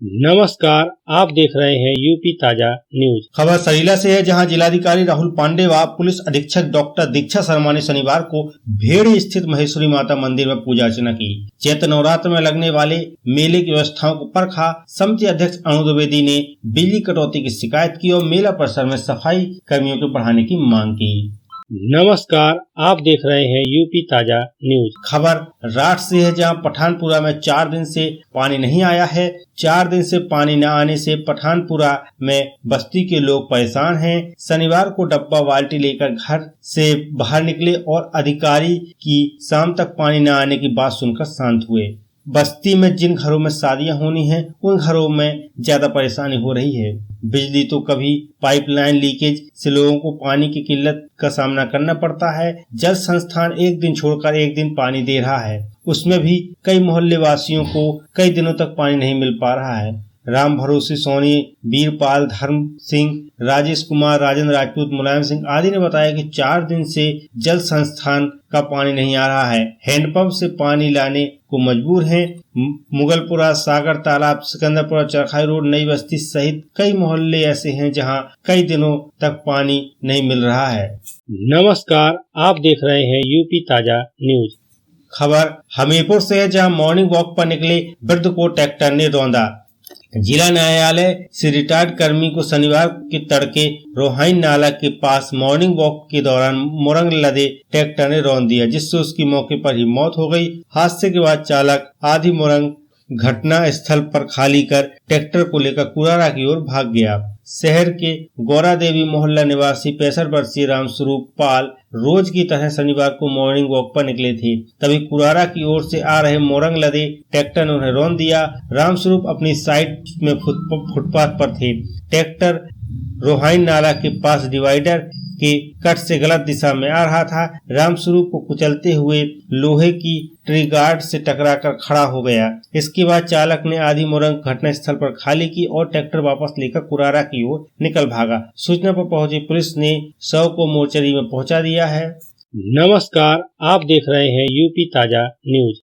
नमस्कार, आप देख रहे हैं यूपी ताजा न्यूज। खबर सरीला से है, जहां जिलाधिकारी राहुल पांडे व पुलिस अधीक्षक डॉक्टर दीक्षा शर्मा ने शनिवार को भेड़ी स्थित महेश्वरी माता मंदिर में पूजा अर्चना की। चैत्र नवरात्र में लगने वाले मेले की व्यवस्थाओं को परखा। समिति अध्यक्ष अनु द्विवेदी ने बिजली कटौती की शिकायत की और मेला परिसर में सफाई कर्मियों को बढ़ाने की मांग की। नमस्कार, आप देख रहे हैं यूपी ताजा न्यूज। खबर राठ से है, जहां पठानपुरा में 4 दिन से पानी नहीं आया है। 4 दिन से पानी न आने से पठानपुरा में बस्ती के लोग परेशान हैं। शनिवार को डब्बा बाल्टी लेकर घर से बाहर निकले और अधिकारी की शाम तक पानी न आने की बात सुनकर शांत हुए। बस्ती में जिन घरों में शादियां होनी हैं, उन घरों में ज्यादा परेशानी हो रही है। बिजली तो कभी पाइपलाइन लीकेज से लोगों को पानी की किल्लत का सामना करना पड़ता है। जल संस्थान एक दिन छोड़कर एक दिन पानी दे रहा है, उसमें भी कई मोहल्ले वासियों को कई दिनों तक पानी नहीं मिल पा रहा है। राम भरोसे सोनी, वीरपाल, धर्म सिंह, राजेश कुमार, राजेंद्र राजपूत, मुलायम सिंह आदि ने बताया कि 4 दिन से जल संस्थान का पानी नहीं आ रहा है। हैंडपंप से पानी लाने को मजबूर हैं। मुगलपुरा, सागर तालाब, सिकंदरपुरा, चरखाई रोड, नई बस्ती सहित कई मोहल्ले ऐसे हैं जहां कई दिनों तक पानी नहीं मिल रहा है। नमस्कार, आप देख रहे हैं यूपी ताजा न्यूज। खबर हमीरपुर से है, जहां मॉर्निंग वॉक पर निकले वृद्ध को ट्रैक्टर ने रौंदा। जिला न्यायालय से रिटायर्ड कर्मी को शनिवार के तड़के रोहाइन नाला के पास मॉर्निंग वॉक के दौरान मोरंग लदे ट्रैक्टर ने रौंद दिया, जिससे उसकी मौके पर ही मौत हो गई। हादसे के बाद चालक आधी मोरंग घटना स्थल पर खाली कर ट्रैक्टर को लेकर कुरारा की ओर भाग गया। शहर के गौरा देवी मोहल्ला निवासी 65 वर्षीय रामस्वरूप पाल रोज की तरह शनिवार को मॉर्निंग वॉक पर निकले थे, तभी कुरारा की ओर से आ रहे मोरंग लदे ट्रैक्टर ने उन्हें रौंद दिया। रामस्वरूप अपनी साइड में फुटपाथ पर थे। ट्रैक्टर रोहाइन नाला के पास डिवाइडर के कट से गलत दिशा में आ रहा था। रामस्वरूप को कुचलते हुए लोहे की ट्री गार्ड से टकराकर खड़ा हो गया। इसके बाद चालक ने आधी मोरंग घटना स्थल पर खाली की और ट्रैक्टर वापस लेकर कुरारा की ओर निकल भागा। सूचना पर पहुंची पुलिस ने शव को मोर्चरी में पहुंचा दिया है। नमस्कार, आप देख रहे हैं यूपी ताजा न्यूज।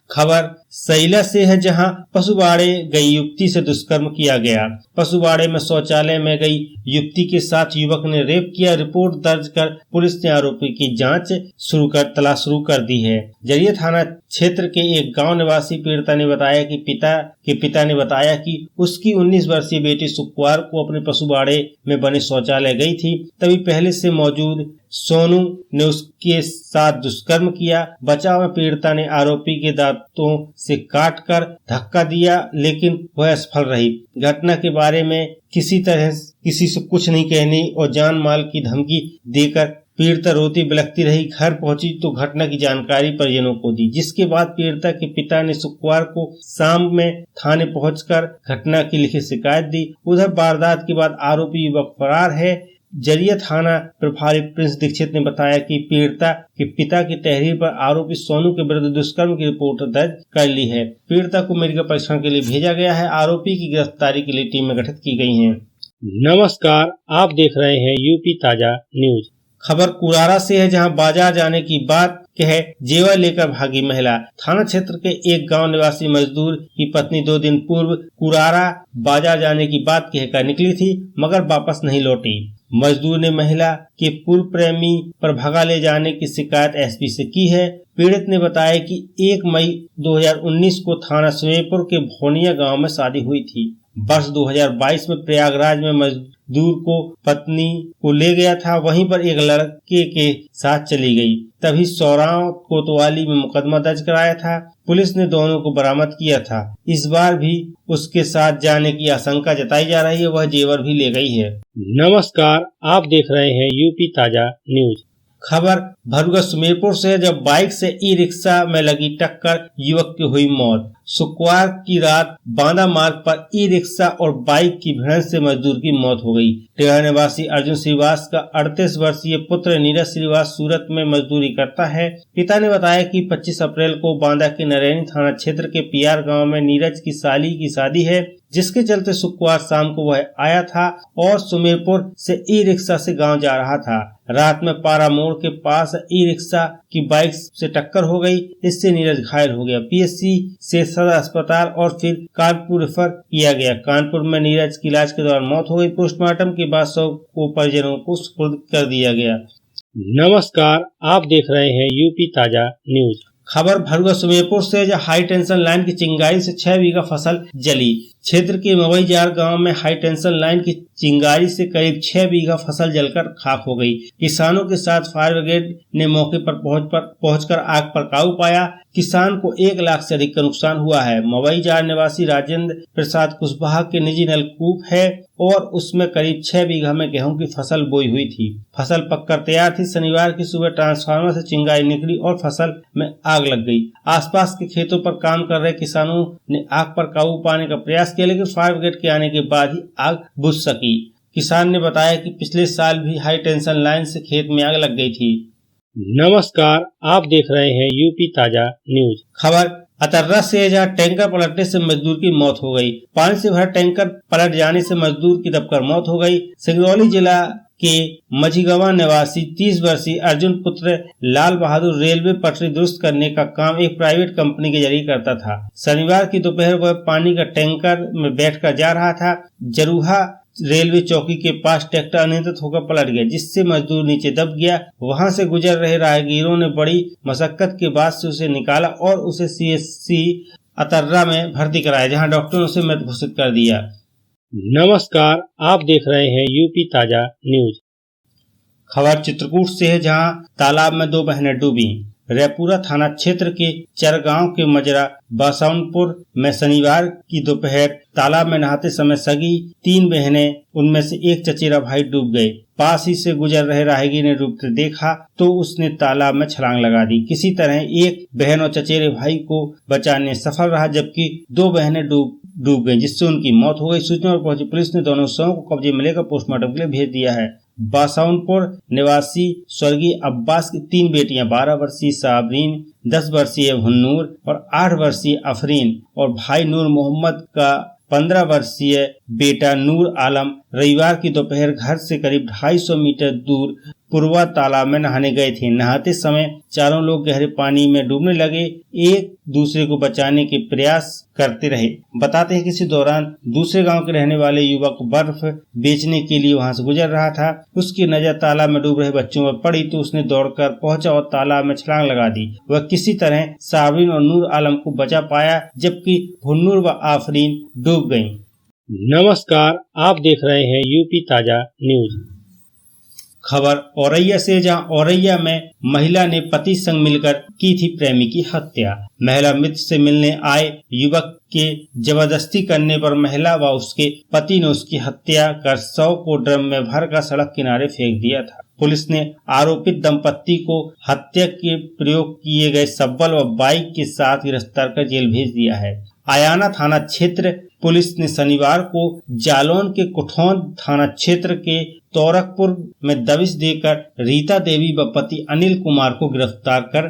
खबर सैला से है, जहां पशुबाड़े गई युवती से दुष्कर्म किया गया। पशुबाड़े में शौचालय में गई युवती के साथ युवक ने रेप किया। रिपोर्ट दर्ज कर पुलिस ने आरोपी की जांच तलाश शुरू कर दी है। जरिया थाना क्षेत्र के एक गांव निवासी पीड़िता ने बताया कि पिता ने बताया कि उसकी 19 वर्षीय बेटी शुक्रवार को अपने पशुबाड़े में बने शौचालय गई थी, तभी पहले से मौजूद सोनू ने उसके साथ दुष्कर्म किया। बचाव में पीड़िता ने आरोपी के दांतों से काटकर धक्का दिया, लेकिन वह असफल रही। घटना के बारे में किसी से कुछ नहीं कहने और जान माल की धमकी देकर पीड़िता रोती बिलखती रही। घर पहुंची तो घटना की जानकारी परिजनों को दी, जिसके बाद पीड़िता के पिता ने शुक्रवार को शाम में थाने पहुंचकर घटना की लिखित शिकायत दी। उधर वारदात के बाद आरोपी युवक फरार है। जरिया थाना प्रभारी प्रिंस दीक्षित ने बताया कि पीड़िता के पिता की तहरीर पर आरोपी सोनू के विरुद्ध दुष्कर्म की रिपोर्ट दर्ज कर ली है। पीड़िता को मेडिकल परीक्षण के लिए भेजा गया है। आरोपी की गिरफ्तारी के लिए टीमें गठित की गई हैं। नमस्कार, आप देख रहे हैं यूपी ताजा न्यूज। खबर कुरारा से है, जहां बाजार जाने की बात कह जेवर लेकर भागी महिला। थाना क्षेत्र के एक गांव निवासी मजदूर की पत्नी 2 दिन पूर्व कुरारा बाजार जाने की बात कहकर निकली थी, मगर वापस नहीं लौटी। मजदूर ने महिला के पूर्व प्रेमी पर भगा ले जाने की शिकायत एसपी से की है। पीड़ित ने बताया कि 1 मई 2019 को थाना सुमेरपुर के भोनिया गांव में शादी हुई थी। वर्ष 2022 में प्रयागराज में मजदूर को पत्नी को ले गया था, वहीं पर एक लड़के के साथ चली गई। तभी सौराव कोतवाली में मुकदमा दर्ज कराया था। पुलिस ने दोनों को बरामद किया था। इस बार भी उसके साथ जाने की आशंका जताई जा रही है, वह जेवर भी ले गई है। नमस्कार, आप देख रहे हैं यूपी ताजा न्यूज। खबर भरुआ सुमेरपुर से, जब बाइक से ई रिक्शा में लगी टक्कर युवक की हुई मौत। शुक्रवार की रात बांदा मार्ग पर ई रिक्शा और बाइक की भिड़ंत से मजदूर की मौत हो गई। टेढ़ा निवासी अर्जुन श्रीवास का 38 वर्षीय पुत्र नीरज श्रीवास सूरत में मजदूरी करता है। पिता ने बताया कि 25 अप्रैल को बांदा के नरैनी थाना क्षेत्र के पियार गांव में नीरज की साली की शादी है। जिसके चलते शुक्रवार शाम को वह आया था और सुमेरपुर से ई रिक्शा से गांव जा रहा था। रात में पारा मोड़ के पास ई रिक्शा की बाइक से टक्कर हो गई। इससे नीरज घायल हो गया। पीएचसी से सदर अस्पताल और फिर कानपुर रेफर किया गया। कानपुर में नीरज की इलाज के दौरान मौत हो गई। पोस्टमार्टम के बाद शव को परिजनों को सुपुर्द कर दिया गया। नमस्कार, आप देख रहे हैं यूपी ताजा न्यूज। खबर भरुआ सुमेरपुर से हाई टेंशन लाइन की चिंगारी से 6 बीघा फसल जली। क्षेत्र के मवईजार गांव में हाई टेंशन लाइन की चिंगारी से करीब 6 बीघा फसल जलकर खाक हो गई। किसानों के साथ फायर ब्रिगेड ने मौके पर पहुंचकर आग पर काबू पाया। किसान को 1 लाख से अधिक का नुकसान हुआ है। मवईजार निवासी राजेंद्र प्रसाद कुशवाहा के निजी नलकूप है और उसमें करीब 6 बीघा में गेहूं की फसल बोई हुई थी। फसल पककर तैयार थी। शनिवार की सुबह ट्रांसफार्मर से चिंगारी निकली और फसल में आग लग गई। आसपास के खेतों पर काम कर रहे किसानों ने आग पर काबू पाने का प्रयास किया, लेकिन फायर ब्रिगेड के आने के बाद ही आग बुझ सकी। किसान ने बताया कि पिछले साल भी हाई टेंशन लाइन से खेत में आग लग गई थी। नमस्कार, आप देख रहे हैं यूपी ताजा न्यूज। खबर अतर्रा से जहाँ टैंकर पलटने से मजदूर की मौत हो गई। पानी से भरा टैंकर पलट जाने से मजदूर की दबकर मौत हो गई। सिंगरौली जिला के मझीगवा निवासी 30 वर्षीय अर्जुन पुत्र लाल बहादुर रेलवे पटरी दुरुस्त करने का काम एक प्राइवेट कंपनी के जरिए करता था। शनिवार की दोपहर वह पानी का टैंकर में बैठकर जा रहा था। जरूहा रेलवे चौकी के पास ट्रैक्टर अनियंत्रित होकर पलट गया, जिससे मजदूर नीचे दब गया। वहां से गुजर रहे राहगीरों ने बड़ी मशक्कत के बाद से उसे निकाला और उसे सीएचसी अतर्रा में भर्ती कराया, जहां डॉक्टरों ने उसे मृत घोषित कर दिया। नमस्कार, आप देख रहे हैं यूपी ताजा न्यूज। खबर चित्रकूट से है, जहां तालाब में 2 बहनें डूबी। रैपुरा थाना क्षेत्र के चरगांव के मजरा बासाउनपुर में शनिवार की दोपहर तालाब में नहाते समय सगी 3 बहनें, उनमें से एक चचेरा भाई डूब गए। पास ही से गुजर रहे राहगीर ने डूबते देखा तो उसने तालाब में छलांग लगा दी। किसी तरह एक बहन और चचेरे भाई को बचाने सफल रहा, जबकि 2 बहनें डूब गईं, जिससे उनकी मौत हो गई। सूचना पर पहुंची पुलिस ने दोनों शवों को कब्जे में लेकर पोस्टमार्टम के लिए भेज दिया है। बासाउनपुर निवासी स्वर्गीय अब्बास की 3 बेटियां 12 वर्षीय साबरीन, 10 वर्षीय हुन्नूर और 8 वर्षीय अफरीन और भाई नूर मोहम्मद का 15 वर्षीय बेटा नूर आलम रविवार की दोपहर घर से करीब 250 मीटर दूर पुरवा तालाब में नहाने गए थे। नहाते समय चारों लोग गहरे पानी में डूबने लगे, एक दूसरे को बचाने के प्रयास करते रहे। बताते हैं कि इसी दौरान दूसरे गांव के रहने वाले युवक बर्फ बेचने के लिए वहां से गुजर रहा था। उसकी नजर तालाब में डूब रहे बच्चों पर पड़ी तो उसने दौड़कर पहुंचा और तालाब में छलांग लगा दी। वह किसी तरह साबरीन और नूर आलम को बचा पाया, जबकि हुन्नूर व आफरीन डूब गयी। नमस्कार, आप देख रहे हैं यूपी ताजा न्यूज। खबर औरैया से, जहां औरैया में महिला ने पति संग मिलकर की थी प्रेमी की हत्या। महिला मित्र से मिलने आए युवक के जबरदस्ती करने पर महिला व उसके पति ने उसकी हत्या कर शव को ड्रम में भरकर सड़क किनारे फेंक दिया था। पुलिस ने आरोपित दंपत्ति को हत्या के प्रयोग किए गए शब्बल व बाइक के साथ गिरफ्तार कर जेल भेज दिया है। आयाना थाना क्षेत्र पुलिस ने शनिवार को जालौन के कुठौन थाना क्षेत्र के तौरकपुर में दबिश देकर रीता देवी व पति अनिल कुमार को गिरफ्तार कर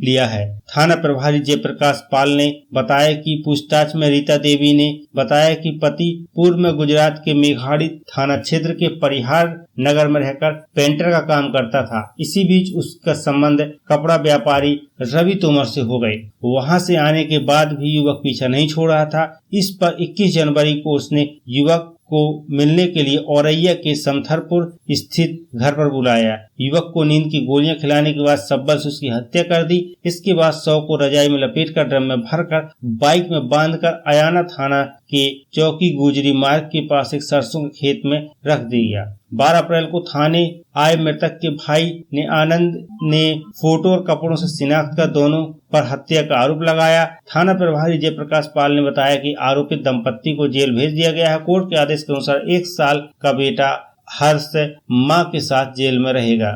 लिया है। थाना प्रभारी जयप्रकाश पाल ने बताया कि पूछताछ में रीता देवी ने बताया कि पति पूर्व में गुजरात के मेघाड़ी थाना क्षेत्र के परिहार नगर में रहकर पेंटर का काम करता था। इसी बीच उसका संबंध कपड़ा व्यापारी रवि तोमर से हो गए। वहां से आने के बाद भी युवक पीछा नहीं छोड़ रहा था। इस पर 21 जनवरी को उसने युवक को मिलने के लिए औरैया के समथरपुर स्थित घर पर बुलाया। युवक को नींद की गोलियां खिलाने के बाद शब्बल से उसकी हत्या कर दी। इसके बाद शव को रजाई में लपेटकर ड्रम में भरकर बाइक में बांधकर आयाना थाना के चौकी गुजरी मार्ग के पास एक सरसों के खेत में रख दिया। 12 अप्रैल को थाने आए मृतक के भाई ने आनंद ने फोटो और कपड़ों से शिनाख्त कर दोनों पर हत्या का आरोप लगाया। थाना प्रभारी जयप्रकाश पाल ने बताया कि आरोपित दंपत्ति को जेल भेज दिया गया है। कोर्ट के आदेश के अनुसार 1 साल का बेटा हर्ष मां के साथ जेल में रहेगा।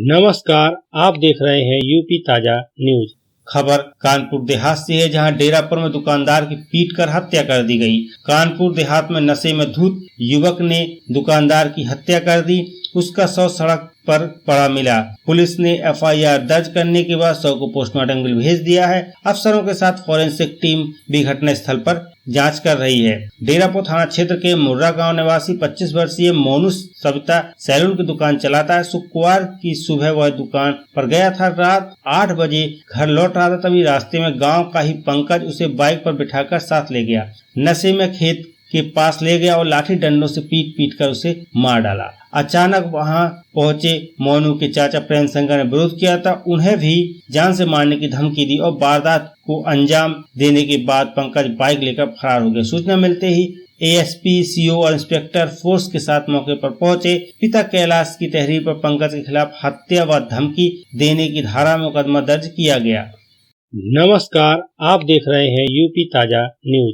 नमस्कार, आप देख रहे हैं यूपी ताजा न्यूज। खबर कानपुर देहात से है, जहां डेरापुर में दुकानदार की पीटकर हत्या कर दी गई। कानपुर देहात में नशे में धुत युवक ने दुकानदार की हत्या कर दी। उसका शव सड़क पर पड़ा मिला। पुलिस ने एफआईआर दर्ज करने के बाद शव को पोस्टमार्टम के लिए भेज दिया है। अफसरों के साथ फॉरेंसिक टीम भी घटना स्थल पर जांच कर रही है। डेरापुर थाना क्षेत्र के मुर्रा गांव निवासी 25 वर्षीय मोनू सविता सैलून की दुकान चलाता है। शुक्रवार की सुबह वह दुकान पर गया था। रात 8 बजे घर लौट रहा था, तभी रास्ते में गांव का ही पंकज उसे बाइक पर बिठाकर साथ ले गया। नशे में खेत के पास ले गया और लाठी डंडों से पीट कर उसे मार डाला। अचानक वहां पहुंचे मोनू के चाचा प्रेम शंकर ने विरोध किया था। उन्हें भी जान से मारने की धमकी दी और वारदात को अंजाम देने के बाद पंकज बाइक लेकर फरार हो गया। सूचना मिलते ही एएसपी, सीओ और इंस्पेक्टर फोर्स के साथ मौके पर पहुंचे। पिता कैलाश की तहरीर पर पंकज के खिलाफ हत्या व धमकी देने की धारा में मुकदमा दर्ज किया गया। नमस्कार, आप देख रहे हैं यूपी ताजा न्यूज।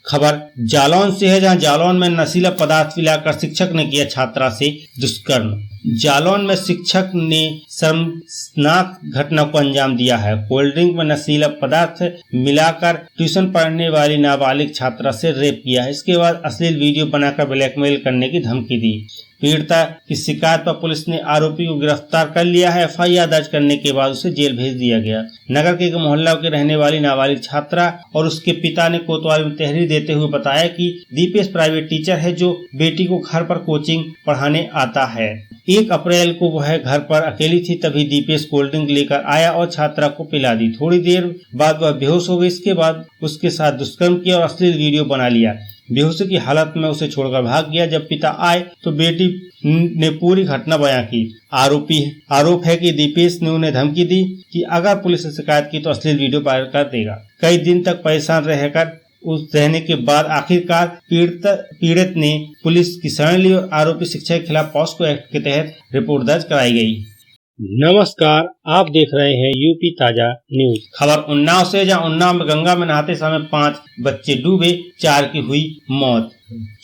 खबर जालौन से है, जहां जालौन में नशीला पदार्थ पिलाकर शिक्षक ने किया छात्रा से दुष्कर्म। जालौन में शिक्षक ने शर्मनाक घटना को अंजाम दिया है। कोल्ड ड्रिंक में नशीला पदार्थ मिलाकर ट्यूशन पढ़ने वाली नाबालिग छात्रा से रेप किया है। इसके बाद अश्लील वीडियो बनाकर ब्लैकमेल करने की धमकी दी। पीड़िता की शिकायत पर पुलिस ने आरोपी को गिरफ्तार कर लिया है। एफआईआर दर्ज करने के बाद उसे जेल भेज दिया गया। नगर के मोहल्ला के रहने वाली नाबालिग छात्रा और उसके पिता ने कोतवाली में तहरीर देते हुए बताया कि दीपेश प्राइवेट टीचर है जो बेटी को घर पर कोचिंग पढ़ाने आता है। 1 अप्रैल को वह घर पर अकेली थी, तभी दीपेश कोल्ड ड्रिंक लेकर आया और छात्रा को पिला दी। थोड़ी देर बाद वह बेहोश हो गई। इसके बाद उसके साथ दुष्कर्म किया और अश्लील वीडियो बना लिया। बेहोशी की हालत में उसे छोड़कर भाग गया। जब पिता आए तो बेटी ने पूरी घटना बयां की। आरोप है कि दीपेश ने उन्हें धमकी दी कि अगर पुलिस से शिकायत की तो अश्लील वीडियो वायरल कर देगा। कई दिन तक परेशान रहने के बाद आखिरकार पीड़ित ने पुलिस की शरण ली और आरोपी शिक्षक के खिलाफ पॉस्को एक्ट के तहत रिपोर्ट दर्ज कराई गई। नमस्कार, आप देख रहे हैं यूपी ताजा न्यूज। खबर उन्नाव से, जहां उन्नाव में गंगा में नहाते समय 5 बच्चे डूबे, 4 की हुई मौत।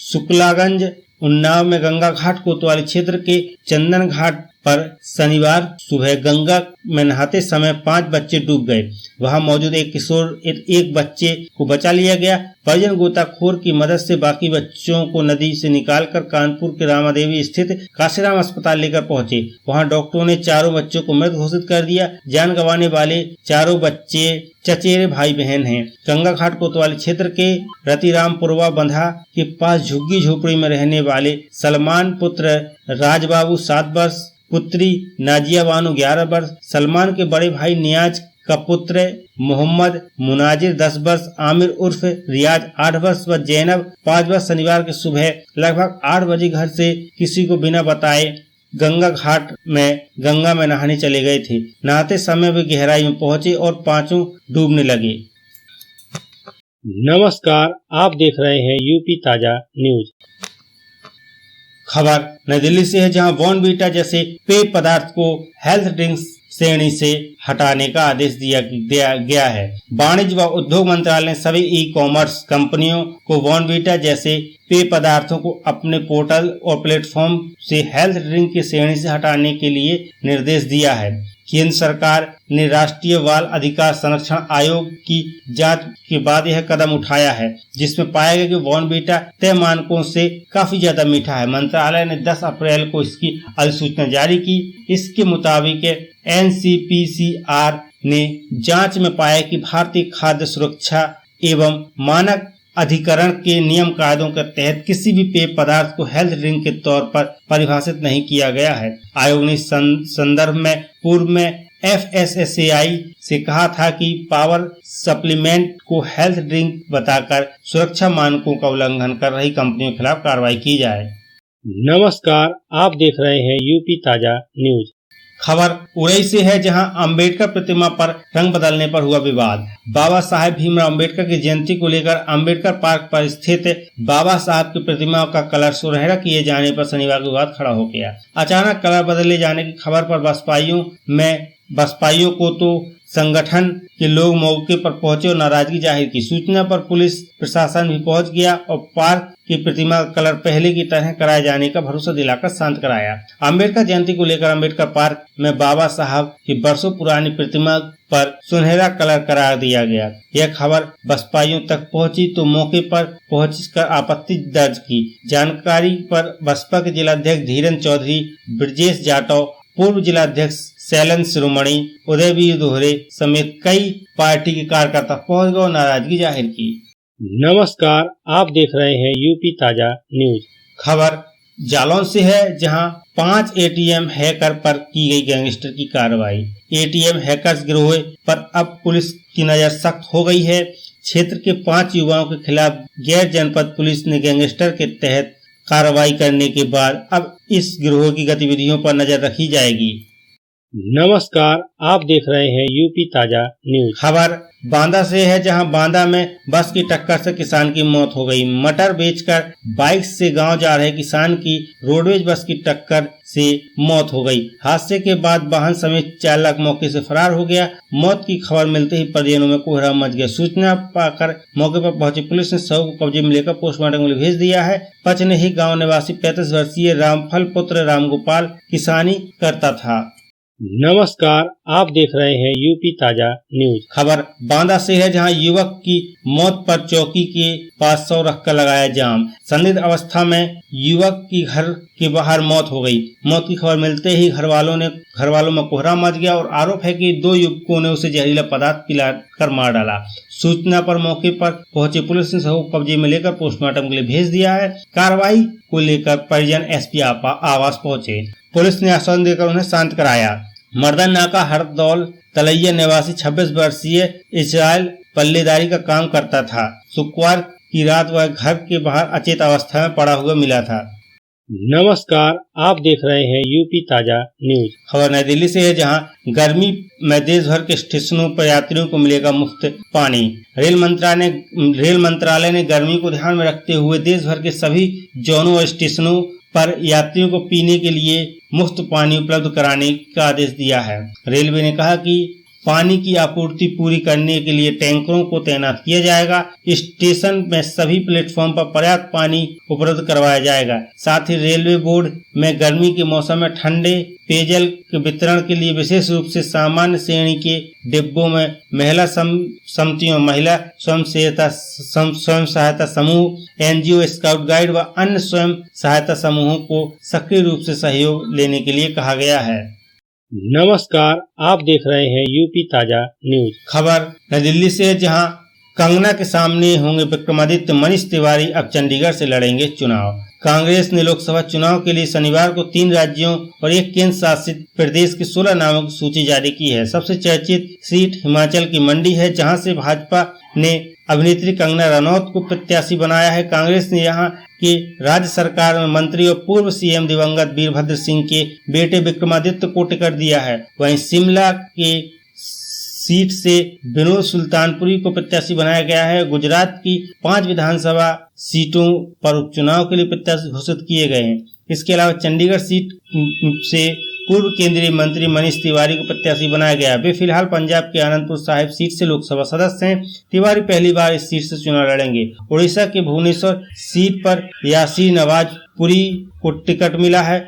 शुक्लागंज उन्नाव में गंगा घाट कोतवाली क्षेत्र के चंदन घाट पर शनिवार सुबह गंगा में नहाते समय 5 बच्चे डूब गए। वहां मौजूद एक बच्चे को बचा लिया गया। परिजन गोताखोर की मदद से बाकी बच्चों को नदी से निकालकर कानपुर के रामादेवी स्थित काशीराम अस्पताल लेकर पहुंचे। वहां डॉक्टरों ने चारों बच्चों को मृत घोषित कर दिया। जान गंवाने वाले चारों बच्चे चचेरे भाई बहन हैं। गंगा घाट कोतवाली क्षेत्र के रतिरामपुरवा बंधा के पास झुग्गी झोपड़ी में रहने वाले सलमान पुत्र राजबाबू 7 वर्ष, पुत्री नाजिया बानो 11 वर्ष, सलमान के बड़े भाई नियाज का पुत्र मोहम्मद मुनाजिर 10 वर्ष, आमिर उर्फ रियाज 8 वर्ष व जैनब 5 वर्ष शनिवार की सुबह लगभग 8 बजे घर से किसी को बिना बताए गंगा घाट में गंगा में नहाने चले गए थे। नहाते समय वे गहराई में पहुंचे और पांचों डूबने लगे। नमस्कार, आप देख रहे हैं यूपी ताजा न्यूज। खबर नई दिल्ली से है, जहां बॉर्नवीटा जैसे पेय पदार्थ को हेल्थ ड्रिंक्स श्रेणी से हटाने का आदेश दिया गया है। वाणिज्य व उद्योग मंत्रालय ने सभी ई कॉमर्स कंपनियों को बॉर्नवीटा जैसे पेय पदार्थों को अपने पोर्टल और प्लेटफॉर्म से हेल्थ ड्रिंक की श्रेणी से हटाने के लिए निर्देश दिया है। केंद्र सरकार ने राष्ट्रीय बाल अधिकार संरक्षण आयोग की जांच के बाद यह कदम उठाया है, जिसमें पाया गया कि बॉर्नवीटा तय मानकों से काफी ज्यादा मीठा है। मंत्रालय ने 10 अप्रैल को इसकी अधिसूचना जारी की। इसके मुताबिक एनसीपीसीआर ने जांच में पाया कि भारतीय खाद्य सुरक्षा एवं मानक अधिकरण के नियम कायदों के तहत किसी भी पेय पदार्थ को हेल्थ ड्रिंक के तौर पर परिभाषित नहीं किया गया है। आयोग ने इस संदर्भ में पूर्व में FSSAI से कहा था कि पावर सप्लीमेंट को हेल्थ ड्रिंक बताकर सुरक्षा मानकों का उल्लंघन कर रही कंपनियों के खिलाफ कार्रवाई की जाए। नमस्कार, आप देख रहे हैं यूपी ताजा न्यूज। खबर उड़ई से है, जहां अंबेडकर प्रतिमा पर रंग बदलने पर हुआ विवाद। बाबा साहेब भीमराव अंबेडकर की जयंती को लेकर अंबेडकर पार्क पर स्थित बाबा साहब की प्रतिमा का कलर सुनहरा किए जाने पर शनिवार को विवाद खड़ा हो गया। अचानक कलर बदले जाने की खबर पर बसपाइयों को तो संगठन के लोग मौके पर पहुंचे और नाराजगी जाहिर की। सूचना पर पुलिस प्रशासन भी पहुंच गया और पार्क की प्रतिमा का कलर पहले की तरह कराए जाने का भरोसा दिलाकर शांत कराया। अम्बेडकर जयंती को लेकर अम्बेडकर पार्क में बाबा साहब की बरसों पुरानी प्रतिमा पर सुनहरा कलर करा दिया गया। यह खबर बसपाइयों तक पहुंची तो मौके पर पहुंचकर आपत्ति दर्ज की। जानकारी पर बसपा के जिलाध्यक्ष धीरेन्द्र चौधरी, ब्रजेश जाटव, पूर्व जिलाध्यक्ष शैलन शिरोमणि, उदयवीर दोहरे समेत कई पार्टी के कार्यकर्ता पहुंच गए और नाराजगी जाहिर की। नमस्कार, आप देख रहे हैं यूपी ताजा न्यूज। खबर जालौन से है, जहां 5 एटीएम हैकर पर की गई गैंगस्टर की कार्रवाई। एटीएम हैकर्स गिरोह पर अब पुलिस की नजर सख्त हो गई है। क्षेत्र के 5 युवाओं के खिलाफ गैर जनपद पुलिस ने गैंगस्टर के तहत कार्रवाई करने के बाद अब इस गिरोह की गतिविधियों पर नजर रखी जाएगी। नमस्कार, आप देख रहे हैं यूपी ताजा न्यूज। खबर बांदा से है, जहां बांदा में बस की टक्कर से किसान की मौत हो गई। मटर बेचकर बाइक से गांव जा रहे किसान की रोडवेज बस की टक्कर से मौत हो गई। हादसे के बाद वाहन समेत चालक मौके से फरार हो गया। मौत की खबर मिलते ही परिजनों में कोहराम मच गया। सूचना पाकर मौके पर पहुंची पुलिस ने शव को कब्जे में लेकर पोस्टमार्टम के लिए भेज दिया है। पचनेही गाँव निवासी 35 वर्षीय रामफल पुत्र रामगोपाल किसानी करता था। नमस्कार, आप देख रहे हैं यूपी ताजा न्यूज। खबर बांदा से है, जहां युवक की मौत पर चौकी के पास 100 रखकर लगाया जाम। संदिग्ध अवस्था में युवक की घर के बाहर मौत हो गई। मौत की खबर मिलते ही घर वालों में कोहराम मच गया और आरोप है कि 2 युवकों ने उसे जहरीला पदार्थ पिलाकर मार डाला। सूचना पर मौके पर पहुंची पुलिस ने शव कब्जे में लेकर पोस्टमार्टम के लिए भेज दिया है। कार्रवाई को लेकर परिजन एसपी आवास पहुंचे। पुलिस ने आश्वासन देकर उन्हें शांत कराया। मर्दन नाका हरदौल तलैया निवासी 26 वर्षीय इजराइल पल्लेदारी का काम करता था। शुक्रवार की रात वह घर के बाहर अचेत अवस्था में पड़ा हुआ मिला था। नमस्कार, आप देख रहे हैं यूपी ताजा न्यूज। खबर नई दिल्ली से है, जहां गर्मी में देश भर के स्टेशनों पर यात्रियों को मिलेगा मुफ्त पानी। रेल मंत्रालय ने गर्मी को ध्यान में रखते हुए देश भर के सभी जोनों और स्टेशनों पर यात्रियों को पीने के लिए मुफ्त पानी उपलब्ध कराने का आदेश दिया है। रेलवे ने कहा कि पानी की आपूर्ति पूरी करने के लिए टैंकरों को तैनात किया जाएगा। स्टेशन में सभी प्लेटफॉर्म पर पर्याप्त पानी उपलब्ध करवाया जाएगा। साथ ही रेलवे बोर्ड में गर्मी के मौसम में ठंडे पेयजल के वितरण के लिए विशेष रूप से सामान्य श्रेणी के डिब्बों में महिला समितियों, महिला स्वयं सहायता समूह, एनजीओ, स्काउट गाइड व अन्य स्वयं सहायता समूहों को सक्रिय रूप से सहयोग लेने के लिए कहा गया है। नमस्कार, आप देख रहे हैं यूपी ताजा न्यूज। खबर नई दिल्ली से, जहां कंगना के सामने होंगे विक्रमादित्य, मनीष तिवारी अब चंडीगढ़ से लड़ेंगे चुनाव। कांग्रेस ने लोकसभा चुनाव के लिए शनिवार को 3 राज्यों और 1 केंद्र शासित प्रदेश की 16 नामों की सूची जारी की है। सबसे चर्चित सीट हिमाचल की मंडी है, जहां से भाजपा ने अभिनेत्री कंगना रनौत को प्रत्याशी बनाया है। कांग्रेस ने यहां के राज्य सरकार में मंत्री और पूर्व सीएम दिवंगत वीरभद्र सिंह के बेटे विक्रमादित्य को टिकट दिया है। वहीं शिमला के सीट से विनोद सुल्तानपुरी को प्रत्याशी बनाया गया है। गुजरात की 5 विधानसभा सीटों पर उपचुनाव के लिए प्रत्याशी घोषित किए गए हैं। इसके अलावा चंडीगढ़ सीट से पूर्व केंद्रीय मंत्री मनीष तिवारी को प्रत्याशी बनाया गया। वे फिलहाल पंजाब के आनंदपुर साहिब सीट से लोकसभा सदस्य हैं। तिवारी पहली बार इस सीट से चुनाव लड़ेंगे। उड़ीसा के भुवनेश्वर सीट पर यासीर नवाज पुरी को टिकट मिला है।